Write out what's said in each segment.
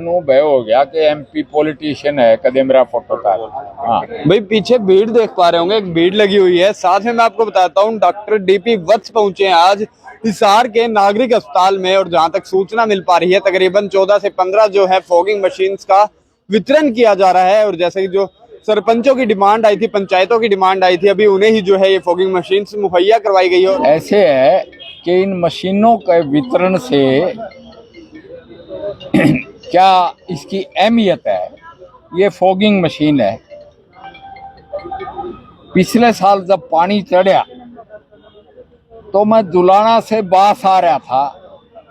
नू भय हो गया कि एमपी पॉलिटिशियन है, कदे मेरा फोटो था। हाँ भाई पीछे भीड़ देख पा रहे होंगे, एक भीड़ लगी हुई है। साथ में मैं आपको बताता हूँ डॉक्टर डीपी वत्स पहुंचे हैं आज हिसार के नागरिक अस्पताल में, और जहां तक सूचना मिल पा रही है तकरीबन 14 से 15 जो है फॉगिंग मशीन्स का वितरण किया जा रहा है। और जैसे कि जो सरपंचों की डिमांड आई थी, पंचायतों की डिमांड आई थी, अभी उन्हें ही जो है ये फॉगिंग मशीन्स मुहैया करवाई गई है। ऐसे है कि इन मशीनों के वितरण से क्या इसकी अहमियत है। ये फॉगिंग मशीन है, पिछले साल जब पानी चढ़ा तो मैं दुलाना से बास आ रहा था,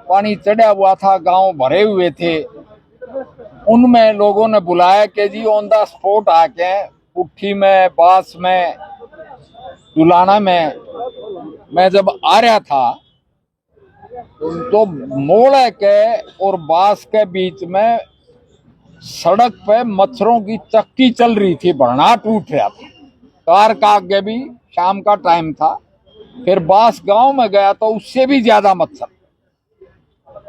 पानी चढ़ा हुआ था, गांव भरे हुए थे। उनमें लोगों ने बुलाया कि जी ऑन द स्पॉट आके पुट्ठी में, बास में, दुलाना में मैं जब आ रहा था तो मोड़ के और बास के बीच में सड़क पे मच्छरों की चक्की चल रही थी, भरना टूट रहा था। कार का आगे भी शाम का टाइम था। फिर बास गांव में गया तो उससे भी ज्यादा मच्छर।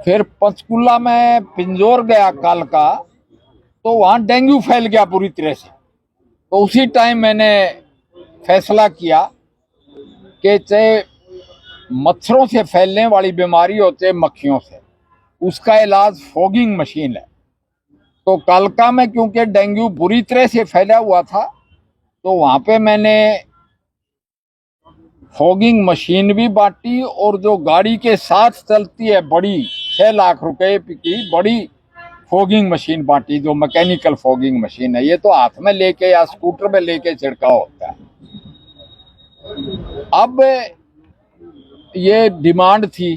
फिर पंचकुला में पिंजौर गया कल का, तो वहां डेंगू फैल गया पूरी तरह से। तो उसी टाइम मैंने फैसला किया कि चाहे मच्छरों से फैलने वाली बीमारी होते मक्खियों से, उसका इलाज फॉगिंग मशीन है। तो कालका में क्योंकि डेंगू बुरी तरह से फैला हुआ था, तो वहां पे मैंने फॉगिंग मशीन भी बांटी, और जो गाड़ी के साथ चलती है बड़ी 6 लाख रुपए की बड़ी फॉगिंग मशीन बांटी, जो मैकेनिकल फॉगिंग मशीन है। ये तो हाथ में लेके या स्कूटर में लेके छिड़काव होता है। अब ये डिमांड थी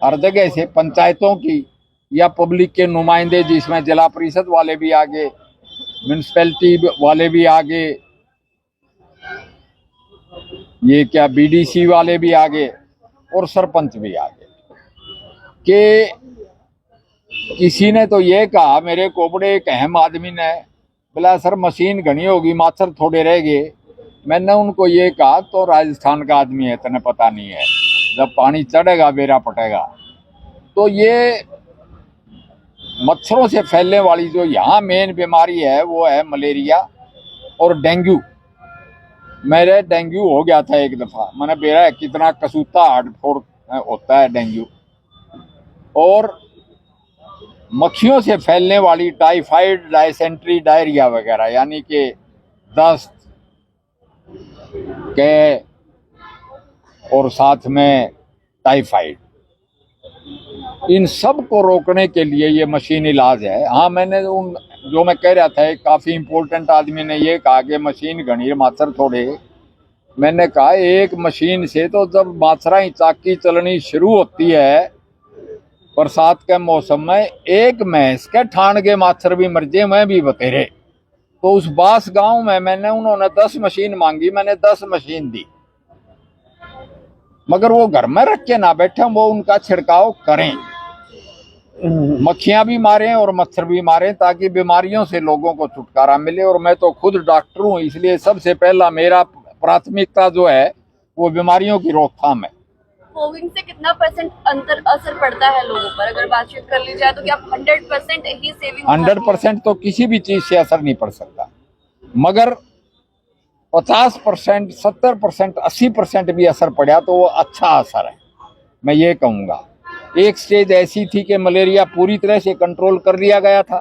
हर जगह से, पंचायतों की या पब्लिक के नुमाइंदे, जिसमें जिला परिषद वाले भी आगे, म्यूनिसिपैलिटी वाले भी आगे, ये क्या बीडीसी वाले भी आगे, और सरपंच भी आगे। कि किसी ने तो ये कहा मेरे को, बड़े एक अहम आदमी ने, बोला सर मशीन घनी होगी, माछर थोड़े रह गए। मैंने उनको ये कहा तो राजस्थान का आदमी है, तने पता नहीं है, जब पानी चढ़ेगा बेरा पटेगा। तो ये मच्छरों से फैलने वाली जो यहाँ मेन बीमारी है वो है मलेरिया और डेंगू। मेरे डेंगू हो गया था एक दफा, मैंने बेरा कितना कसूता हार्ट फोड़ होता है डेंगू। और मक्खियों से फैलने वाली टाइफाइड, डायसेंट्री, डायरिया वगैरह, यानी कि दस्त के और साथ में टाइफाइड, इन सब को रोकने के लिए ये मशीन इलाज है। हाँ, मैंने उन जो मैं कह रहा था, एक काफी इम्पोर्टेंट आदमी ने ये कहा कि मशीन घनी माछर थोड़े। मैंने कहा एक मशीन से तो जब माछरा चाकी चलनी शुरू होती है बरसात के मौसम में, एक भैंस के ठान के माछर भी मर जाए, मैं भी बतेरे। तो उस बास गांव में मैंने, उन्होंने 10 मशीन मांगी, मैंने 10 मशीन दी। मगर वो घर में रख के ना बैठे, वो उनका छिड़काव करें, मक्खियां भी मारें और मच्छर भी मारें, ताकि बीमारियों से लोगों को छुटकारा मिले। और मैं तो खुद डॉक्टर हूँ, इसलिए सबसे पहला मेरा प्राथमिकता जो है वो बीमारियों की रोकथाम है। फॉगिंग से कितना % असर पड़ता है लोगों पर, अगर बातचीत कर ली जाए तो क्या 100% ही सेविंग? 100% तो किसी भी चीज से असर नहीं पड़ सकता, मगर 50%, 70%, 80% भी असर पड़ा तो वो अच्छा असर है, मैं ये कहूँगा। एक स्टेज ऐसी थी कि मलेरिया पूरी तरह से कंट्रोल कर लिया गया था।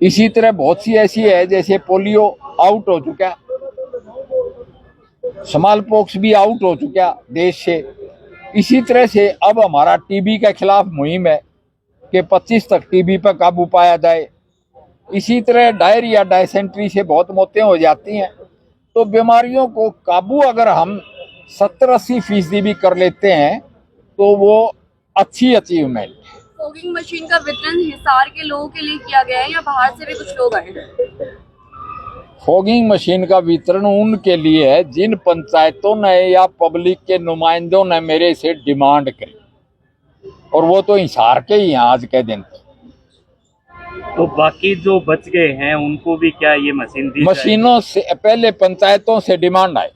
इसी तरह बहुत सी ऐसी है, जैसे पोलियो आउट हो चुका, स्मॉल पॉक्स भी आउट हो चुका देश से। इसी तरह से अब हमारा टीबी के खिलाफ मुहिम है कि 25 तक टीबी पर काबू पाया जाए। इसी तरह डायरिया, डायसेंट्री से बहुत मौतें हो जाती हैं। तो बीमारियों को काबू अगर हम 70-80% भी कर लेते हैं तो वो अच्छी अचीवमेंट। फॉगिंग मशीन का वितरण हिसार के लोगों के लिए किया गया है या बाहर से भी कुछ लोग आए हैं? फॉगिंग मशीन का वितरण उनके लिए है जिन पंचायतों ने या पब्लिक के नुमाइंदों ने मेरे से डिमांड करी, और वो तो हिसार के ही हैं आज के दिन। तो बाकी जो बच गए हैं उनको भी क्या ये मशीन दी मशीनों से पहले पंचायतों से डिमांड आए।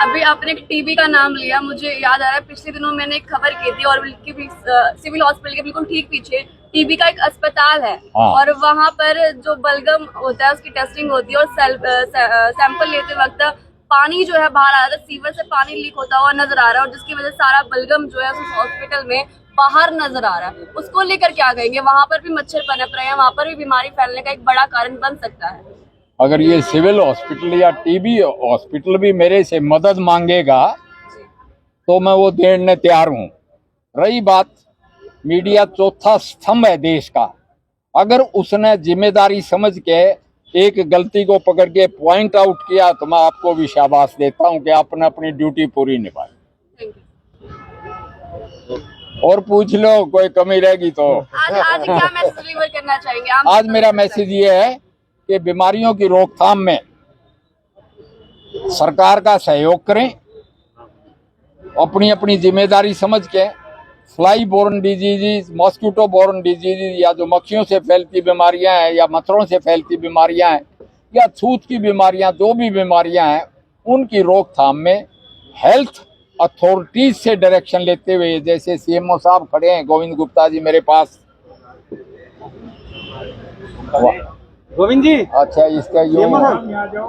अभी आपने टीबी का नाम लिया, मुझे याद आ रहा है पिछले दिनों मैंने एक खबर की थी, और सिविल हॉस्पिटल के बिल्कुल ठीक पीछे टीबी का एक अस्पताल है। हाँ। और वहाँ पर जो बलगम होता है उसकी टेस्टिंग होती है, और सैंपल लेते वक्त पानी जो है बाहर आ रहा है, सीवर से पानी लीक होता हुआ नजर आ रहा है, और जिसकी वजह से सारा बलगम जो है उस हॉस्पिटल में बाहर नजर आ रहा है। उसको लेकर क्या कहेंगे? वहाँ पर भी मच्छर पनप रहे हैं, वहाँ पर भी बीमारी फैलने का एक बड़ा कारण बन सकता है। अगर ये सिविल हॉस्पिटल या टीबी हॉस्पिटल भी मेरे से मदद मांगेगा तो मैं वो देने तैयार हूँ। रही बात, मीडिया चौथा स्तंभ है देश का, अगर उसने जिम्मेदारी समझ के एक गलती को पकड़ के पॉइंट आउट किया तो मैं आपको भी शाबाश देता हूँ कि आपने अपनी ड्यूटी पूरी निभाई। Thank you. और पूछ लो, कोई कमी रहेगी तो। आज क्या मैसेज डिलीवर करना चाहेंगे आप? आज मेरा मैसेज ये है कि बीमारियों की रोकथाम में सरकार का सहयोग करें, अपनी अपनी जिम्मेदारी समझ के fly borne disease, mosquito borne disease, या जो मक्खियों से फैलती बीमारियां हैं या मच्छरों से फैलती बीमारियां हैं या छूत की बीमारियां, जो भी बीमारियां हैं उनकी रोकथाम में हेल्थ अथॉरिटीज से डायरेक्शन लेते हुए, जैसे सीएमओ साहब खड़े हैं गोविंद गुप्ता जी मेरे पास। गोविंद जी, अच्छा, इसका यूं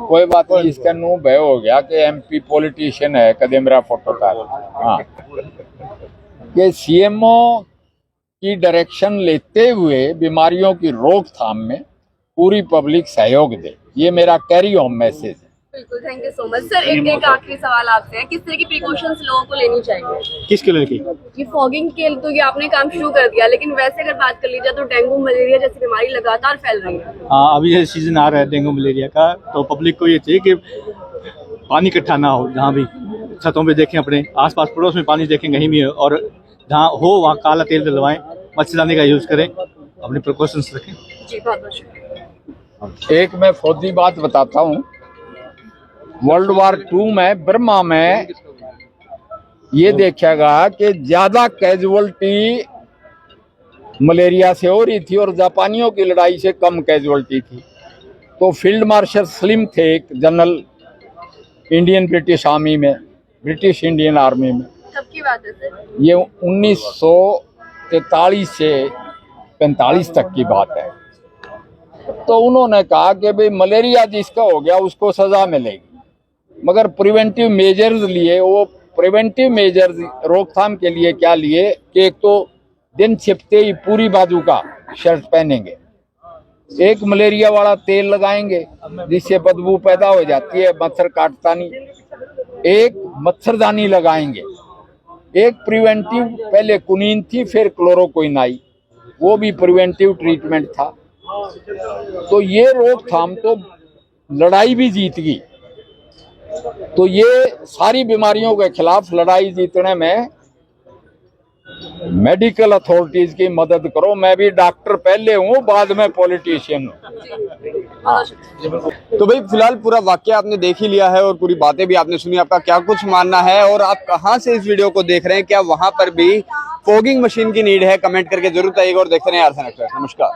कोई बात नहीं, इसका नू भय हो गया कि एमपी पॉलिटिशियन है, कदे मेरा फोटो था। हाँ, कि सीएमओ की डायरेक्शन लेते हुए बीमारियों की रोकथाम में पूरी पब्लिक सहयोग दे, ये मेरा कैरी होम मैसेज है। बिल्कुल, thank you so much sir. एक आखिरी सवाल आपसे है, किस तरह की प्रिकॉशंस लोगों को लेनी चाहिए? किसके लिए की? ये फॉगिंग के तो ये आपने काम शुरू कर दिया, लेकिन वैसे अगर बात कर ली जाए तो डेंगू मलेरिया जैसी बीमारी लगातार फैल रही है। हाँ, अभी ये सीजन आ रहा है डेंगू मलेरिया का, तो पब्लिक को ये चाहिए कि पानी इकट्ठा ना हो। जहाँ भी छतों पे देखें, अपने आसपास पड़ोस में पानी देखें कहीं भी, और जहाँ हो वहाँ काला तेल डलवाएं, मच्छरदानी का यूज़ करें, अपने प्रिकॉशंस रखें। जी, बहुत बहुत शुक्रिया। एक मैं फौजी बात बताता हूँ, वर्ल्ड वार 2 में बर्मा में ये देखेगा कि ज्यादा कैजुअल्टी मलेरिया से हो रही थी और जापानियों की लड़ाई से कम कैजुअल्टी थी। तो फील्ड मार्शल स्लिम थे एक जनरल इंडियन ब्रिटिश आर्मी में, ब्रिटिश इंडियन आर्मी में। कब की बात है सर? ये 1943 से 45 तक की बात है। तो उन्होंने कहा कि भाई मलेरिया जिसका हो गया उसको सजा मिलेगी, मगर प्रिवेंटिव मेजर्स लिए। वो प्रिवेंटिव मेजर्स रोकथाम के लिए क्या लिए कि एक तो दिन छिपते ही पूरी बाजू का शर्ट पहनेंगे, एक मलेरिया वाला तेल लगाएंगे जिससे बदबू पैदा हो जाती है, मच्छर काटता नहीं, एक मच्छरदानी लगाएंगे, एक प्रिवेंटिव, पहले कुनीन थी फिर क्लोरोक्विन आई, वो भी प्रिवेंटिव ट्रीटमेंट था। तो ये रोकथाम तो लड़ाई भी जीत गई। तो ये सारी बीमारियों के खिलाफ लड़ाई जीतने में मेडिकल अथॉरिटीज की मदद करो। मैं भी डॉक्टर पहले हूँ, बाद में पॉलिटिशियन हूँ। तो भाई फिलहाल पूरा वाकया आपने देख ही लिया है और पूरी बातें भी आपने सुनी। आपका क्या कुछ मानना है और आप कहां से इस वीडियो को देख रहे हैं? क्या वहां पर भी फॉगिंग मशीन की नीड है? कमेंट करके जरूर बताइएगा और देखते रहें आरसन एक्सप्रेस। नमस्कार।